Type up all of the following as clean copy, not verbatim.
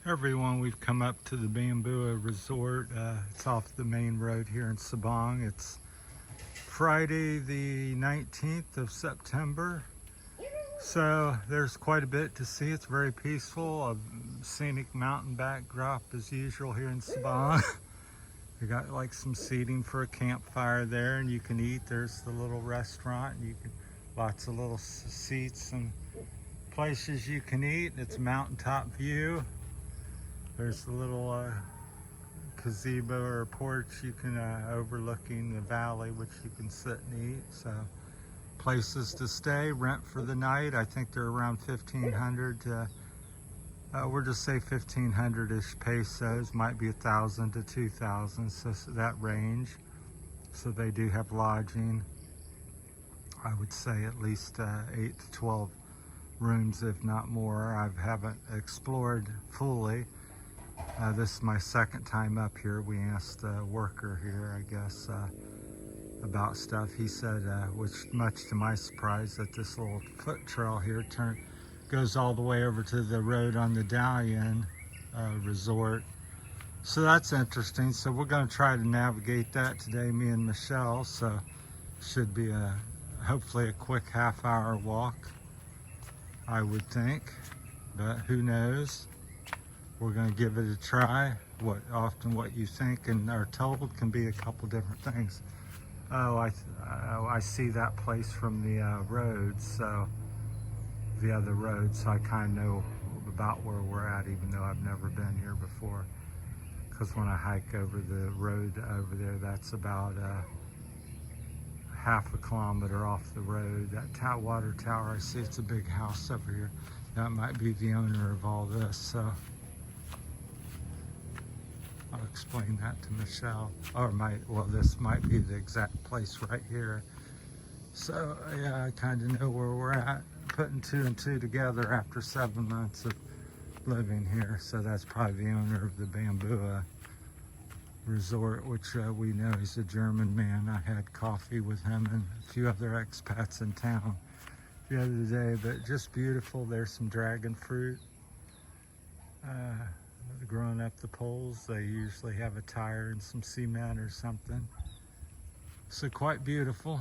Everyone, we've come up to the Bambua Resort. It's off the main road here in Sabang. It's Friday the 19th of September. So there's quite a bit to see. It's very peaceful. A scenic mountain backdrop as usual here in Sabang. We got like some seating for a campfire there, and you can eat. There's the little restaurant. You can lots of little seats and places you can eat. It's a mountaintop view. There's a little gazebo or porch you can overlooking the valley, which you can sit and eat. So places to stay, rent for the night. I think they're around 1,500 to we'll just say 1,500-ish pesos. Might be 1,000 to 2,000, so that range. So they do have lodging. I would say at least 8 to 12 rooms, if not more. I haven't explored fully. This is my second time up here. We asked a worker here, I guess, about stuff. He said, which much to my surprise, that this little foot trail here goes all the way over to the road on the Dalian resort. So that's interesting. So we're going to try to navigate that today, me and Michelle. So should be hopefully a quick half-hour walk, I would think, but who knows. We're going to give it a try. What you think and are told can be a couple different things. Oh, I see that place from the road, so the other road, so I kind of know about where we're at, even though I've never been here before. Because when I hike over the road over there, that's about half a kilometer off the road. That water tower, I see it's a big house over here. That might be the owner of all this, so I'll explain that to Michelle. Well, this might be the exact place right here. So yeah, I kind of know where we're at. Putting two and two together after 7 months of living here. So that's probably the owner of the Bambua Resort, which we know he's a German man. I had coffee with him and a few other expats in town the other day, but just beautiful. There's some dragon fruit growing up the poles. They usually have a tire and some cement or something. So quite beautiful.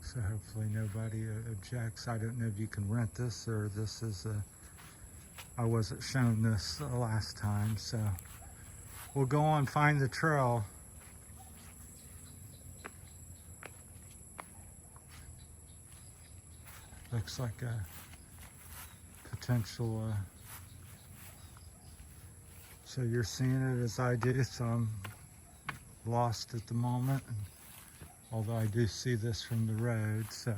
So hopefully nobody objects. I don't know if you can rent this or this is I wasn't shown this last time, so we'll go on, find the trail. Looks like a potential, so you're seeing it as I do, so I'm lost at the moment. Although I do see this from the road, so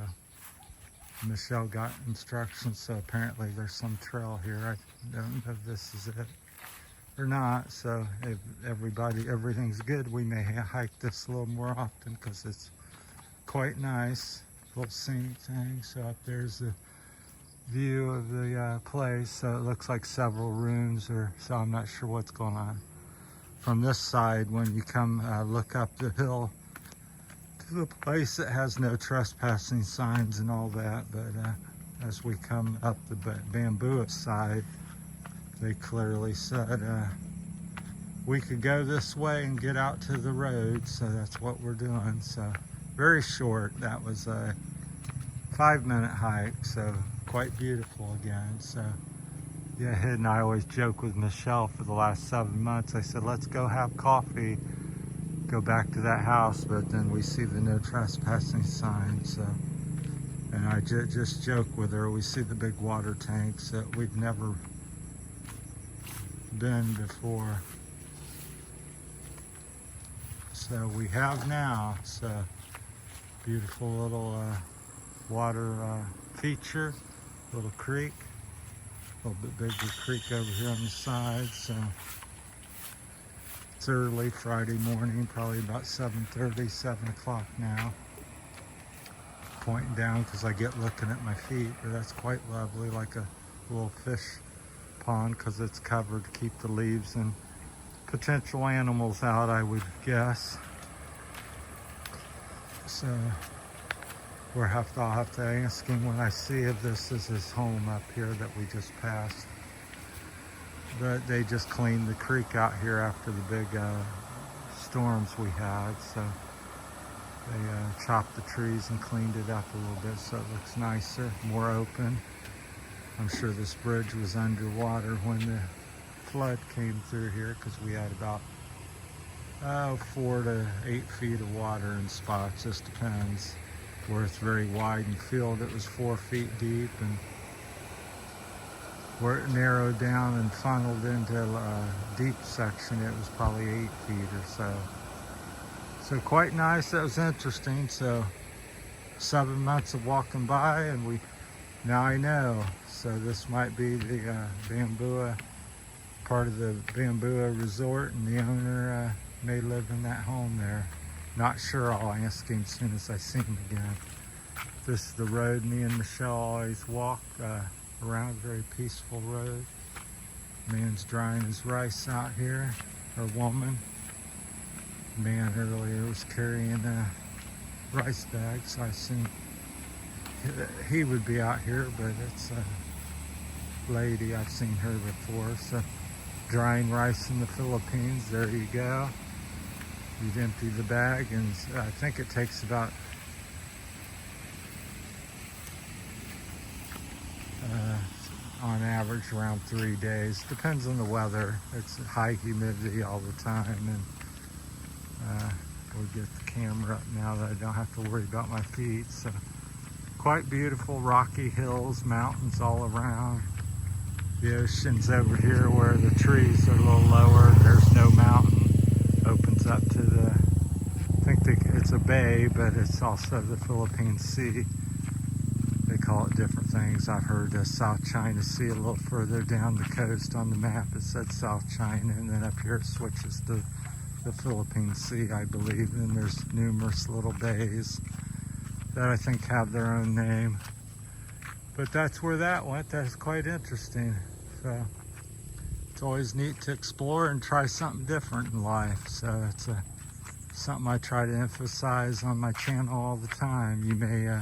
Michelle got instructions, so apparently there's some trail here. I don't know if this is it or not, so if everything's good, we may hike this a little more often because it's quite nice. Little scenic thing. So up there's the view of the place, so it looks like several rooms, so I'm not sure what's going on. From this side, when you come look up the hill, the place that has no trespassing signs and all that, but as we come up the Bambua side, they clearly said we could go this way and get out to the road, so that's what we're doing. So very short. That was a 5-minute hike, so quite beautiful again. So yeah, and I always joke with Michelle for the last 7 months. I said, let's go have coffee, go back to that house, but then we see the no trespassing sign. So, and I just joke with her, we see the big water tanks that we've never been before. So we have now. So beautiful little water feature, little creek, a little bit bigger creek over here on the side. So it's early Friday morning, probably about 7:30, 7 o'clock now. pointing down because I get looking at my feet, but that's quite lovely, like a little fish pond because it's covered to keep the leaves and potential animals out, I would guess. So I'll have to ask him when I see if this is his home up here that we just passed. But they just cleaned the creek out here after the big storms we had, so they chopped the trees and cleaned it up a little bit so it looks nicer, more open. I'm sure this bridge was underwater when the flood came through here because we had about 4 to 8 feet of water in spots, just depends. Where it's very wide and filled, it was 4 feet deep, and where it narrowed down and funneled into a deep section, it was probably 8 feet or so. So quite nice. That was interesting. So 7 months of walking by, and now I know. So this might be the Bambua, part of the Bambua resort, and the owner may live in that home there. Not sure. I'll ask him as soon as I see him again. This is the road me and Michelle always walk around, very peaceful road. Man's drying his rice out here, or woman. Man earlier was carrying rice bags, so I assume he would be out here, but it's a lady. I've seen her before. So drying rice in the Philippines, there you go. You'd empty the bag, and I think it takes about on average around 3 days. Depends on the weather. It's high humidity all the time, and we'll get the camera up now that I don't have to worry about my feet. So quite beautiful, rocky hills, mountains all around. The ocean's over here where the trees are a little lower. There's no mountain. Opens up to it's a bay, but it's also the Philippine Sea. They call it different things. I've heard South China Sea a little further down the coast on the map. It said South China, and then up here it switches to the Philippine Sea, I believe. And there's numerous little bays that I think have their own name. But that's where that went. That's quite interesting. So it's always neat to explore and try something different in life. So it's something I try to emphasize on my channel all the time. You may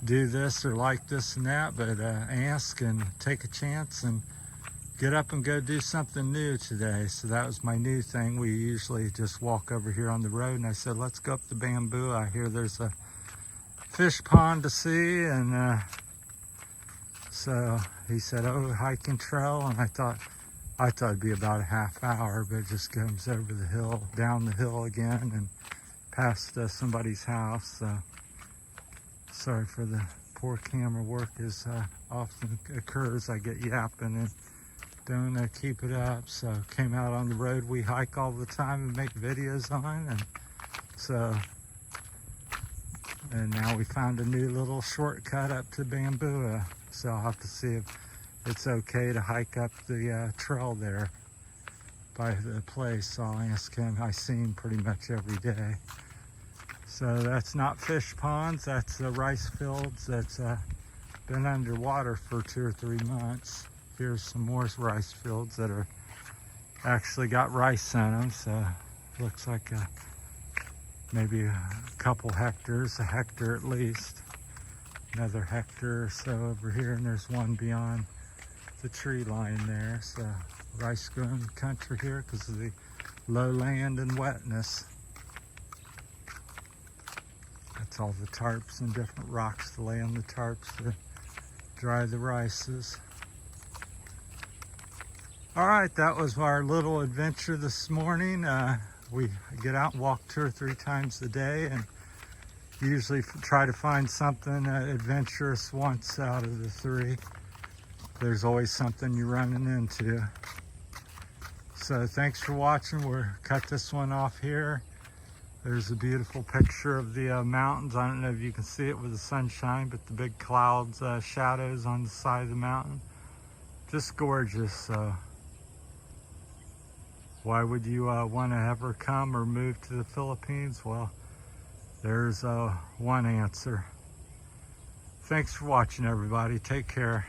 do this or like this and that, but ask and take a chance and get up and go do something new today. So that was my new thing. We usually just walk over here on the road, and I said, let's go up the Bamboo. I hear there's a fish pond to see, and so he said, oh, hiking trail, and I thought it'd be about a half hour, but it just comes over the hill, down the hill again, and past somebody's house. Sorry for the poor camera work, as often occurs. I get yapping and don't keep it up. So came out on the road we hike all the time and make videos on, and now we found a new little shortcut up to Bambua. So I'll have to see if it's okay to hike up the trail there by the place. So I'll ask him. I see him pretty much every day. So that's not fish ponds, that's rice fields that's been underwater for 2 or 3 months. Here's some more rice fields that are actually got rice in them. So looks like maybe a couple hectares, a hectare at least. Another hectare or so over here, and there's one beyond the tree line there. So rice growing country here because of the low land and wetness. That's all the tarps and different rocks to lay on the tarps to dry the rices. All right, that was our little adventure this morning. We get out and walk 2 or 3 times a day, and usually try to find something adventurous once out of the 3. There's always something you're running into. So thanks for watching. We'll cut this one off here. There's a beautiful picture of the mountains. I don't know if you can see it with the sunshine, but the big clouds, shadows on the side of the mountain. Just gorgeous. Why would you want to ever come or move to the Philippines? Well, there's one answer. Thanks for watching, everybody. Take care.